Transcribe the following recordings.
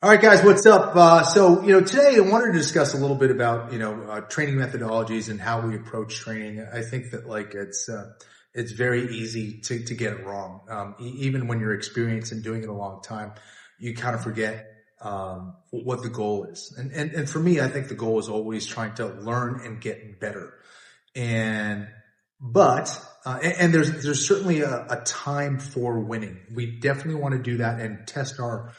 All right, guys, what's up? Today I wanted to discuss a little bit about, training methodologies and how we approach training. I think that it's very easy to get it wrong. Even when you're experienced and doing it a long time, you kind of forget, what the goal is. And for me, I think the goal is always trying to learn and get better. And, and there's certainly a time for winning. We definitely want to do that and test our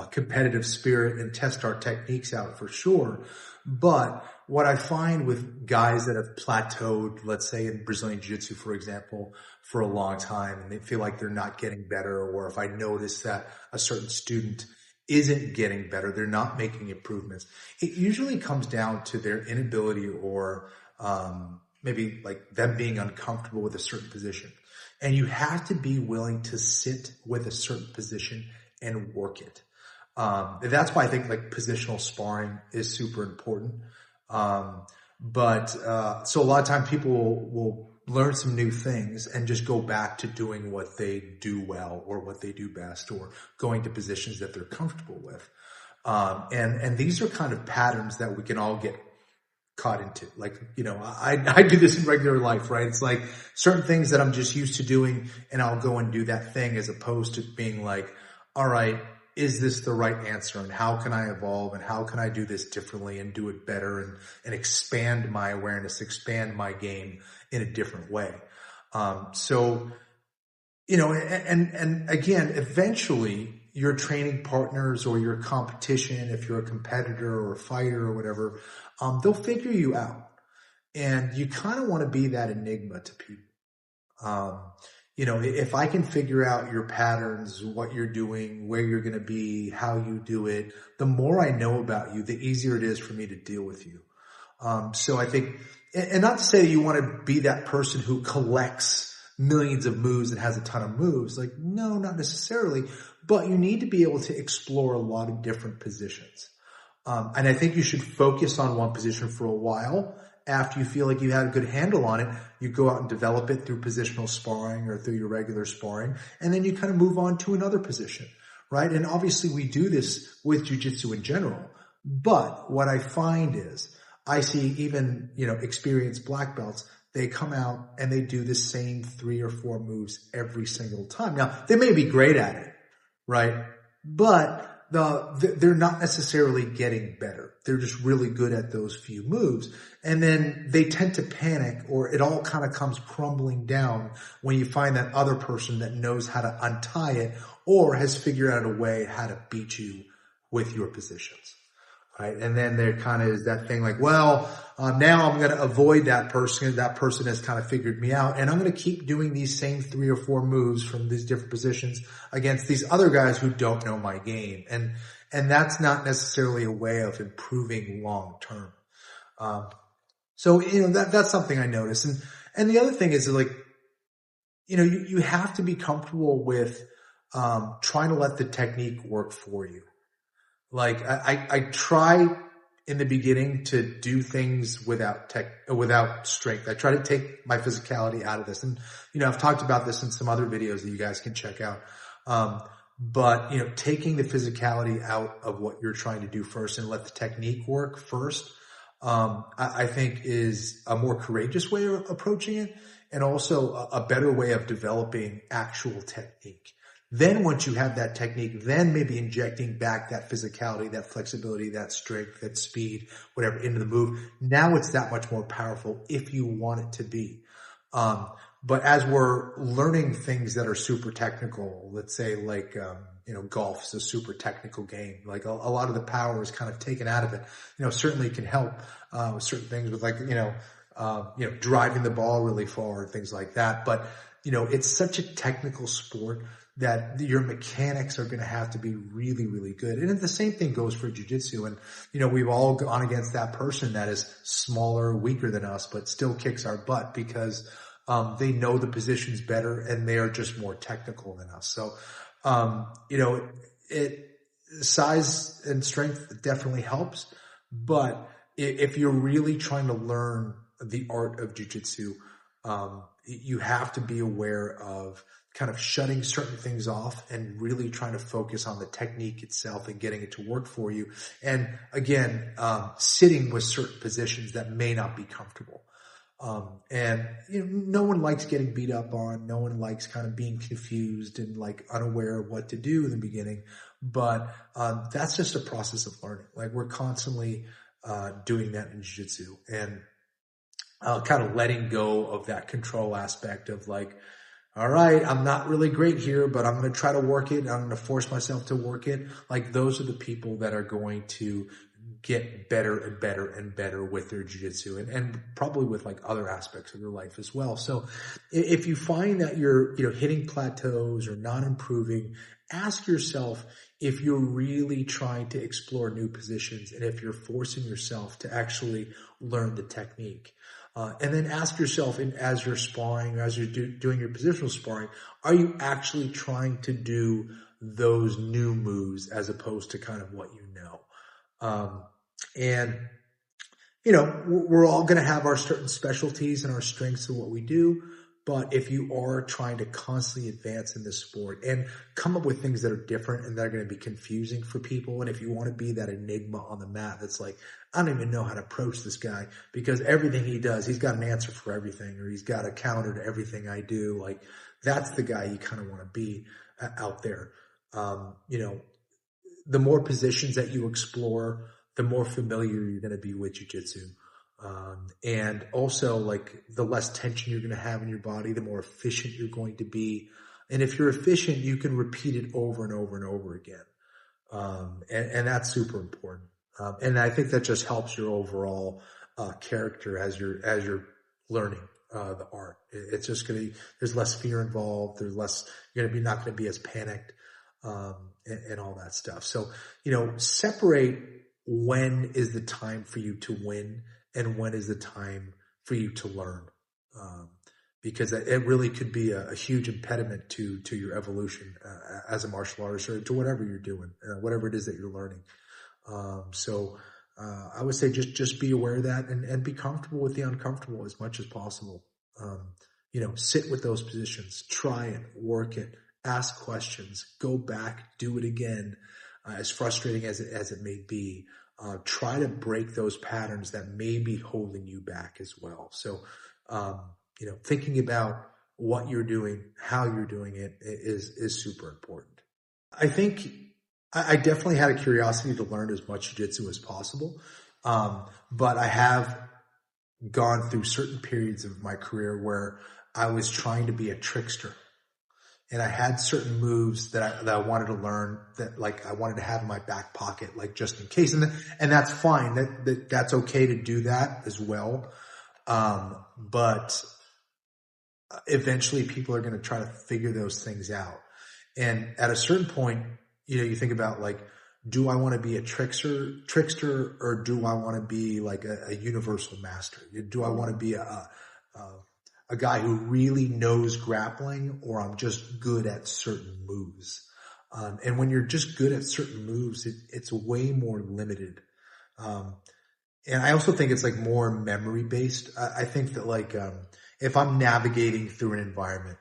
competitive spirit and test our techniques out for sure. But what I find with guys that have plateaued, let's say in Brazilian Jiu-Jitsu, for example, for a long time, and they feel like they're not getting better, or if I notice that a certain student isn't getting better, they're not making improvements, it usually comes down to their inability or maybe like them being uncomfortable with a certain position. And you have to be willing to sit with a certain position and work it. That's why I think like positional sparring is super important. So a lot of time people will learn some new things and just go back to doing what they do well or what they do best, or going to positions that they're comfortable with. And these are kind of patterns that we can all get caught into. Like, I do this in regular life, right? It's like certain things that I'm just used to doing, and I'll go and do that thing, as opposed to being like, all right, is this the right answer? And how can I evolve? And how can I do this differently and do it better and expand my awareness, expand my game in a different way? And again, eventually your training partners or your competition, if you're a competitor or a fighter or whatever, they'll figure you out. And you kind of want to be that enigma to people. If I can figure out your patterns, what you're doing, where you're going to be, how you do it, the more I know about you, the easier it is for me to deal with you. So I think, and not to say that you want to be that person who collects millions of moves and has a ton of moves. Like, no, not necessarily, but you need to be able to explore a lot of different positions. And I think you should focus on one position for a while. After you feel like you have a good handle on it, you go out and develop it through positional sparring or through your regular sparring. And then you kind of move on to another position, right? And obviously we do this with jiu-jitsu in general. But what I find is I see even, experienced black belts, they come out and they do the same 3 or 4 moves every single time. Now, they may be great at it, right? But they're not necessarily getting better. They're just really good at those few moves. And then they tend to panic, or it all kind of comes crumbling down when you find that other person that knows how to untie it or has figured out a way how to beat you with your positions. Right. And then there kind of is that thing like, well, now I'm going to avoid that person. That person has kind of figured me out, and I'm going to keep doing these same 3 or 4 moves from these different positions against these other guys who don't know my game. And that's not necessarily a way of improving long term. That's something I notice. And the other thing is like, you have to be comfortable with, trying to let the technique work for you. Like I try in the beginning to do things without strength. I try to take my physicality out of this. And, I've talked about this in some other videos that you guys can check out. But taking the physicality out of what you're trying to do first and let the technique work first, I think is a more courageous way of approaching it, and also a better way of developing actual technique. Then once you have that technique, then maybe injecting back that physicality, that flexibility, that strength, that speed, whatever, into the move. Now it's that much more powerful if you want it to be. But as we're learning things that are super technical, let's say like, golf is a super technical game. Like a lot of the power is kind of taken out of it. Certainly it can help, with certain things with like, driving the ball really far and things like that. But, it's such a technical sport that your mechanics are going to have to be really, really good. And the same thing goes for jiu-jitsu. And, we've all gone against that person that is smaller, weaker than us, but still kicks our butt because, they know the positions better and they are just more technical than us. So, size and strength definitely helps. But if you're really trying to learn the art of jiu-jitsu, you have to be aware of kind of shutting certain things off and really trying to focus on the technique itself and getting it to work for you. And again, sitting with certain positions that may not be comfortable. And no one likes getting beat up on. No one likes kind of being confused and like unaware of what to do in the beginning. But that's just a process of learning. Like we're constantly doing that in jiu-jitsu, and kind of letting go of that control aspect of like, all right, I'm not really great here, but I'm going to try to work it. I'm going to force myself to work it. Like those are the people that are going to get better and better and better with their jiu-jitsu, and probably with like other aspects of their life as well. So if you find that you're, hitting plateaus or not improving, ask yourself if you're really trying to explore new positions and if you're forcing yourself to actually learn the technique. And then ask yourself, as you're sparring, as you're doing your positional sparring, are you actually trying to do those new moves as opposed to kind of what you know? And we're all going to have our certain specialties and our strengths of what we do. But if you are trying to constantly advance in this sport and come up with things that are different and that are going to be confusing for people, and if you want to be that enigma on the mat that's like, I don't even know how to approach this guy because everything he does, he's got an answer for everything, or he's got a counter to everything I do. Like that's the guy you kind of want to be out there. The more positions that you explore, the more familiar you're going to be with jiu-jitsu. And also like the less tension you're going to have in your body, the more efficient you're going to be. And if you're efficient, you can repeat it over and over and over again. And that's super important. And I think that just helps your overall, character as you're learning, the art. It's just there's less fear involved. You're not going to be as panicked, and all that stuff. So, separate when is the time for you to win and when is the time for you to learn. Because it really could be a huge impediment to your evolution, as a martial artist, or to whatever you're doing, whatever it is that you're learning. So I would say just be aware of that and be comfortable with the uncomfortable as much as possible. Sit with those positions, try it, work it, ask questions, go back, do it again, as frustrating as it may be. Try to break those patterns that may be holding you back as well. So, thinking about what you're doing, how you're doing it is super important. I think I definitely had a curiosity to learn as much jiu-jitsu as possible. But I have gone through certain periods of my career where I was trying to be a trickster. And I had certain moves that I wanted to learn that like I wanted to have in my back pocket, like just in case. And that's fine. That's okay to do that as well. But eventually people are going to try to figure those things out. And at a certain point, you think about like, do I want to be a trickster, or do I want to be like a universal master? Do I want to be a guy who really knows grappling, or I'm just good at certain moves? And when you're just good at certain moves, it's way more limited. And I also think it's like more memory based. I think that like, if I'm navigating through an environment,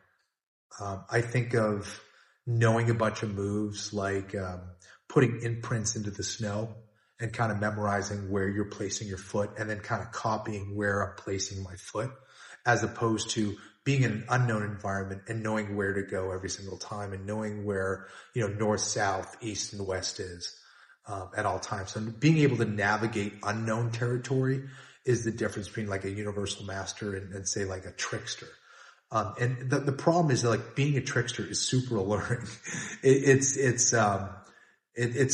I think of knowing a bunch of moves, like, putting imprints into the snow and kind of memorizing where you're placing your foot and then kind of copying where I'm placing my foot, as opposed to being in an unknown environment and knowing where to go every single time and knowing where, north, south, east, and west is, at all times. So being able to navigate unknown territory is the difference between like a universal master and say like a trickster. And the problem is that like being a trickster is super alluring. It's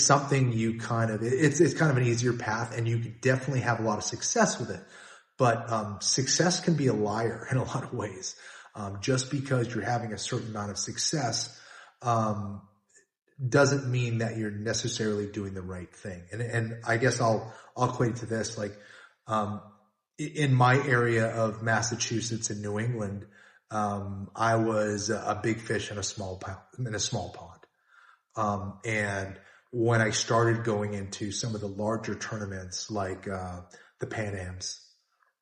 something you kind of, it's kind of an easier path, and you can definitely have a lot of success with it. But, success can be a liar in a lot of ways. Just because you're having a certain amount of success, doesn't mean that you're necessarily doing the right thing. And I guess I'll equate it to this, like, in my area of Massachusetts and New England, I was a big fish in a small pond. And when I started going into some of the larger tournaments, like, the Pan Ams,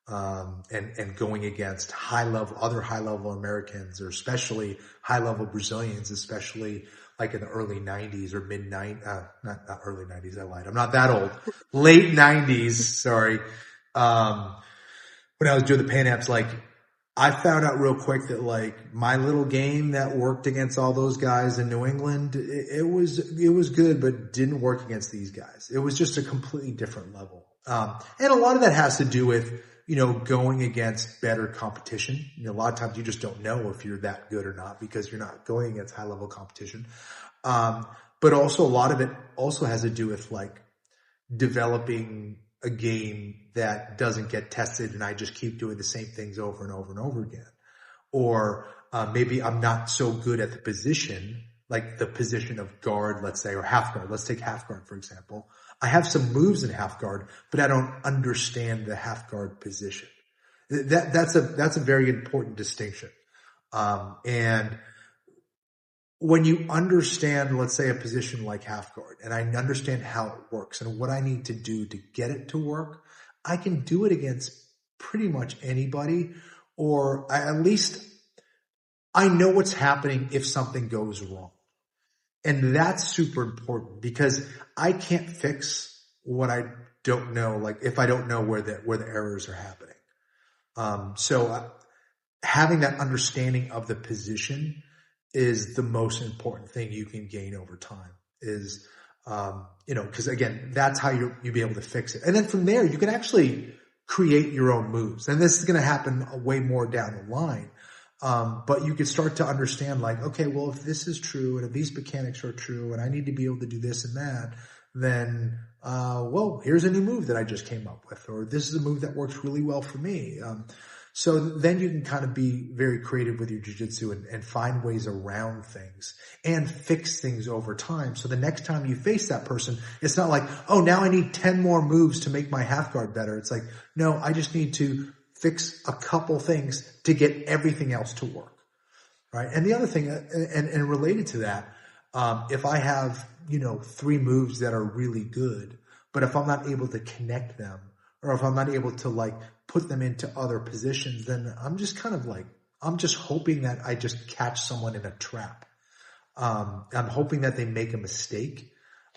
and going against other high level Americans, or especially high level Brazilians, especially like in the early 90s or mid 90s, not early 90s, I lied. I'm not that old. Late 90s, sorry. When I was doing the Pan Ams, like, I found out real quick that like my little game that worked against all those guys in New England, it was good, but didn't work against these guys. It was just a completely different level. And a lot of that has to do with, going against better competition. A lot of times you just don't know if you're that good or not because you're not going against high level competition. But also a lot of it also has to do with like developing a game that doesn't get tested and I just keep doing the same things over and over and over again. Or maybe I'm not so good at the position, like the position of guard, let's say, or half guard. Let's take half guard, for example. I have some moves in half guard, but I don't understand the half guard position. That's a very important distinction. And when you understand, let's say, a position like half guard, and I understand how it works and what I need to do to get it to work, I can do it against pretty much anybody, or at least I know what's happening if something goes wrong. And that's super important because I can't fix what I don't know, like if I don't know where the errors are happening. So having that understanding of the position is the most important thing you can gain over time is, cause again, that's how you'll be able to fix it. And then from there, you can actually create your own moves. And this is going to happen way more down the line. But you can start to understand like, okay, well, if this is true and if these mechanics are true and I need to be able to do this and that, then, well, here's a new move that I just came up with, or this is a move that works really well for me. So then you can kind of be very creative with your jiu-jitsu and find ways around things and fix things over time. So the next time you face that person, it's not like, oh, now I need 10 more moves to make my half guard better. It's like, no, I just need to fix a couple things to get everything else to work. Right. And the other thing, and related to that, if I have, 3 moves that are really good, but if I'm not able to connect them, or if I'm not able to like put them into other positions, then I'm just kind of like, I'm just hoping that I just catch someone in a trap. I'm hoping that they make a mistake.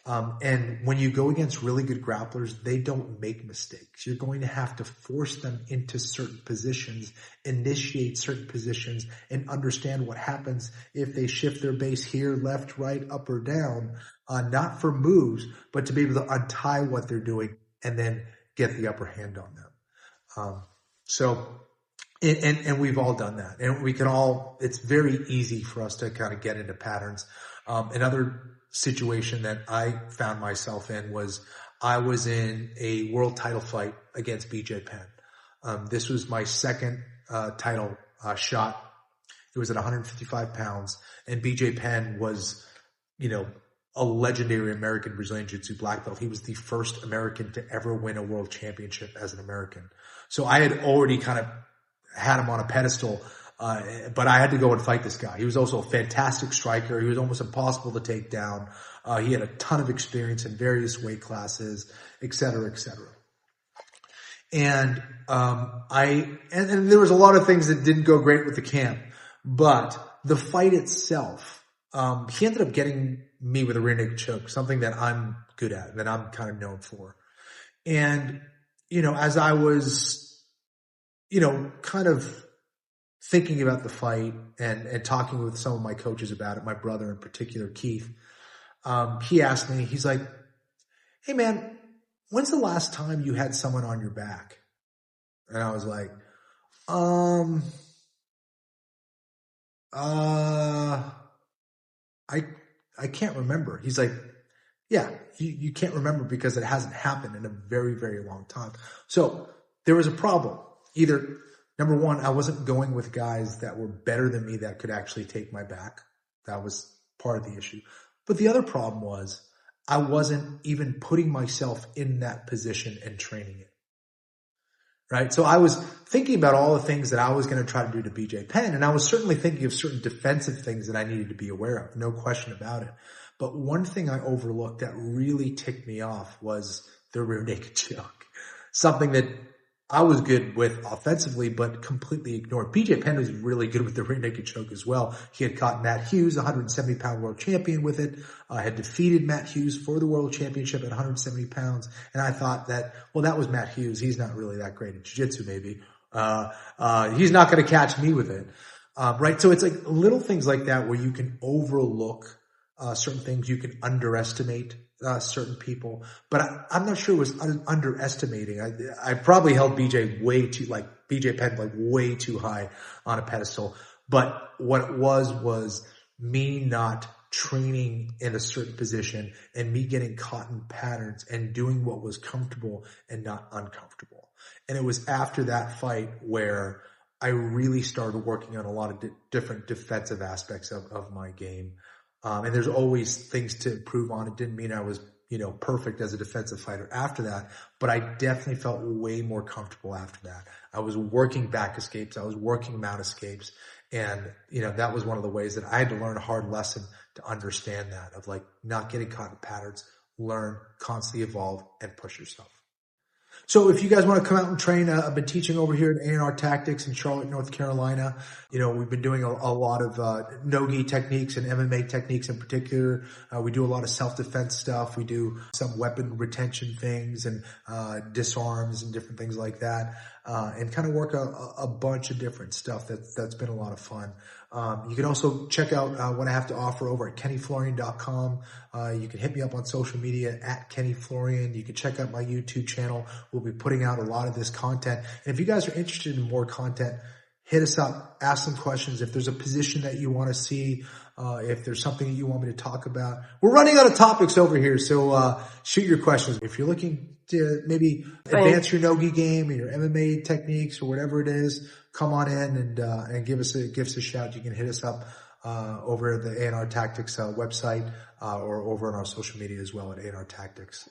And when you go against really good grapplers, they don't make mistakes. You're going to have to force them into certain positions, initiate certain positions, and understand what happens if they shift their base here, left, right, up, or down, not for moves, but to be able to untie what they're doing and then get the upper hand on them. And we've all done that. And it's very easy for us to kind of get into patterns. Another situation that I found myself in was I was in a world title fight against BJ Penn. This was my second title shot. It was at 155 pounds, and BJ Penn was, a legendary American Brazilian Jiu-Jitsu black belt. He was the first American to ever win a world championship as an American. So I had already kind of had him on a pedestal, but I had to go and fight this guy. He was also a fantastic striker. He was almost impossible to take down. He had a ton of experience in various weight classes, et cetera, et cetera. And and there was a lot of things that didn't go great with the camp, but the fight itself, he ended up getting me with a rear naked choke, something that I'm good at, that I'm kind of known for. And, as I was, kind of thinking about the fight and talking with some of my coaches about it, my brother in particular, Keith, he asked me, he's like, hey man, when's the last time you had someone on your back? And I was like, I can't remember. He's like, yeah, you can't remember because it hasn't happened in a very, very long time. So there was a problem. Either, number one, I wasn't going with guys that were better than me that could actually take my back. That was part of the issue. But the other problem was I wasn't even putting myself in that position and training it. Right. So I was thinking about all the things that I was going to try to do to BJ Penn. And I was certainly thinking of certain defensive things that I needed to be aware of. No question about it. But one thing I overlooked that really ticked me off was the rear naked choke. Something that I was good with offensively, but completely ignored. BJ Penn was really good with the rear naked choke as well. He had caught Matt Hughes, 170-pound world champion, with it. Had defeated Matt Hughes for the world championship at 170 pounds. And I thought that, well, that was Matt Hughes. He's not really that great at jiu-jitsu, maybe. He's not going to catch me with it. Right. So it's like little things like that where you can overlook certain things. You can underestimate certain people, but I'm not sure it was underestimating. I probably held BJ Penn way too high on a pedestal. But what it was me not training in a certain position and me getting caught in patterns and doing what was comfortable and not uncomfortable. And it was after that fight where I really started working on a lot of different defensive aspects of my game. And there's always things to improve on. It didn't mean I was, perfect as a defensive fighter after that, but I definitely felt way more comfortable after that. I was working back escapes. I was working mount escapes. And, that was one of the ways that I had to learn a hard lesson to understand that, of not getting caught in patterns, learn, constantly evolve, and push yourself. So if you guys want to come out and train, I've been teaching over here at A&R Tactics in Charlotte, North Carolina. We've been doing a lot of no-gi techniques and MMA techniques in particular. We do a lot of self-defense stuff. We do some weapon retention things and disarms and different things like that, and kind of work a bunch of different stuff that's been a lot of fun. You can also check out what I have to offer over at kennyflorian.com. You can hit me up on social media at Kenny Florian. You can check out my YouTube channel. We'll be putting out a lot of this content. And if you guys are interested in more content, hit us up, ask some questions. If there's a position that you want to see, if there's something that you want me to talk about. We're running out of topics over here, so shoot your questions. If you're looking to maybe advance your no-gi game or your MMA techniques or whatever it is, come on in and give us a shout. You can hit us up over at the A&R Tactics website or over on our social media as well at A&R Tactics.